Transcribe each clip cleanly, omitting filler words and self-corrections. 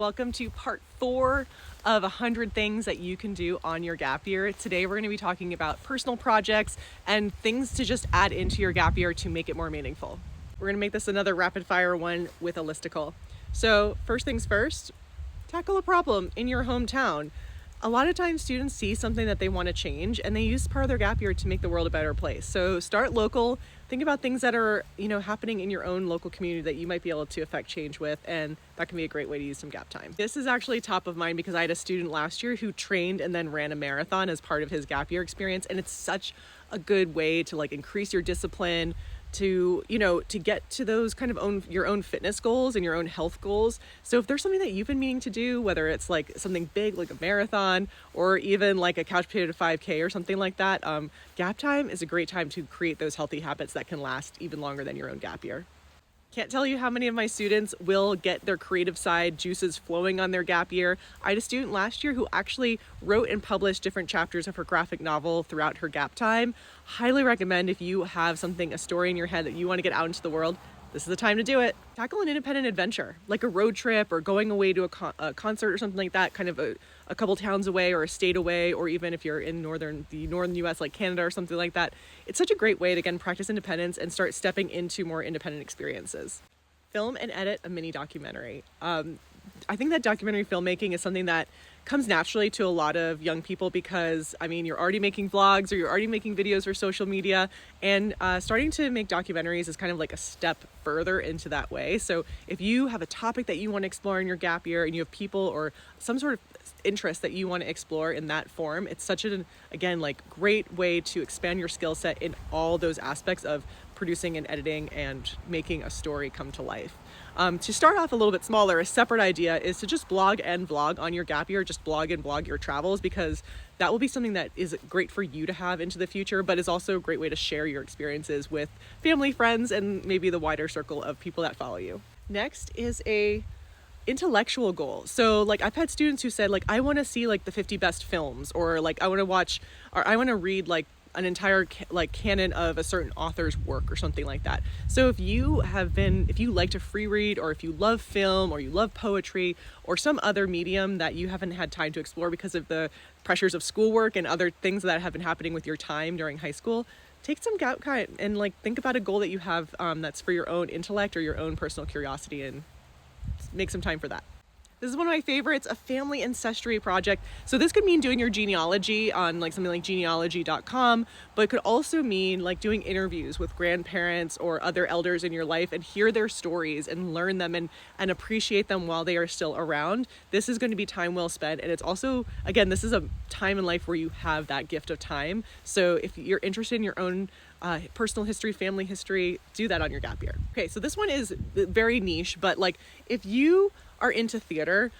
Welcome to part 4 of 100 things that you can do on your gap year. Today we're going to be talking about personal projects and things to just add into your gap year to make it more meaningful. We're going to make this another rapid fire one with a listicle. So first things first, tackle a problem in your hometown. A lot of times students see something that they want to change and they use part of their gap year to make the world a better place. So start local, think about things that are, happening in your own local community that you might be able to affect change with, and that can be a great way to use some gap time. This is actually top of mind because I had a student last year who trained and then ran a marathon as part of his gap year experience, and it's such a good way to increase your discipline, to get to those kind of your own fitness goals and your own health goals. So if there's something that you've been meaning to do, whether it's something big like a marathon or even like a couch potato 5K or something like that, gap time is a great time to create those healthy habits that can last even longer than your own gap year. Can't tell you how many of my students will get their creative side juices flowing on their gap year. I had a student last year who actually wrote and published different chapters of her graphic novel throughout her gap time. Highly recommend, if you have a story in your head that you want to get out into the world, this is the time to do it. Tackle an independent adventure, like a road trip or going away to a concert or something like that, kind of a couple towns away or a state away, or even if you're in the northern US like Canada or something like that. It's such a great way to, again, practice independence and start stepping into more independent experiences. Film and edit a mini documentary. I think that documentary filmmaking is something that comes naturally to a lot of young people because, you're already making vlogs or you're already making videos for social media, and starting to make documentaries is kind of like a step further into that way. So if you have a topic that you want to explore in your gap year and you have people or some sort of interest that you want to explore in that form, it's such an, again, great way to expand your skill set in all those aspects of producing and editing and making a story come to life. To start off a little bit smaller, a separate idea is to just blog and vlog on your gap year. Just blog and vlog your travels, because that will be something that is great for you to have into the future, but is also a great way to share your experiences with family, friends, and maybe the wider circle of people that follow you. Next is a intellectual goal. So I've had students who said I want to see the 50 best films, or I want to watch, or I want to read an entire canon of a certain author's work or something like that. So if you like to free read, or if you love film, or you love poetry, or some other medium that you haven't had time to explore because of the pressures of schoolwork and other things that have been happening with your time during high school, take some gap time and think about a goal that you have that's for your own intellect or your own personal curiosity, and make some time for that. This is one of my favorites, a family ancestry project. So this could mean doing your genealogy on something like genealogy.com, but it could also mean doing interviews with grandparents or other elders in your life and hear their stories and learn them and appreciate them while they are still around. This is going to be time well spent. And it's also, again, this is a time in life where you have that gift of time. So if you're interested in your own personal history, family history, do that on your gap year. Okay, so this one is very niche, but if you are into theater,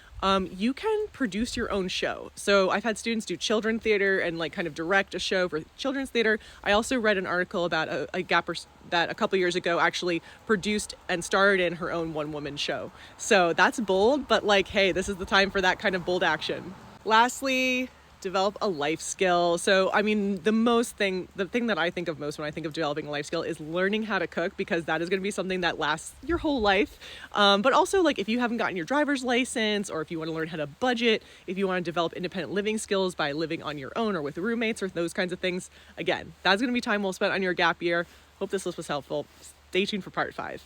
you can produce your own show. So I've had students do children theater and kind of direct a show for children's theater. I also read an article about a gapper that a couple years ago actually produced and starred in her own one-woman show. So that's bold, but hey, this is the time for that kind of bold action. Lastly, develop a life skill. So, the thing that I think of most when I think of developing a life skill is learning how to cook, because that is going to be something that lasts your whole life. But also if you haven't gotten your driver's license, or if you want to learn how to budget, if you want to develop independent living skills by living on your own or with roommates or those kinds of things, again, that's going to be time well spent on your gap year. Hope this list was helpful. Stay tuned for part 5.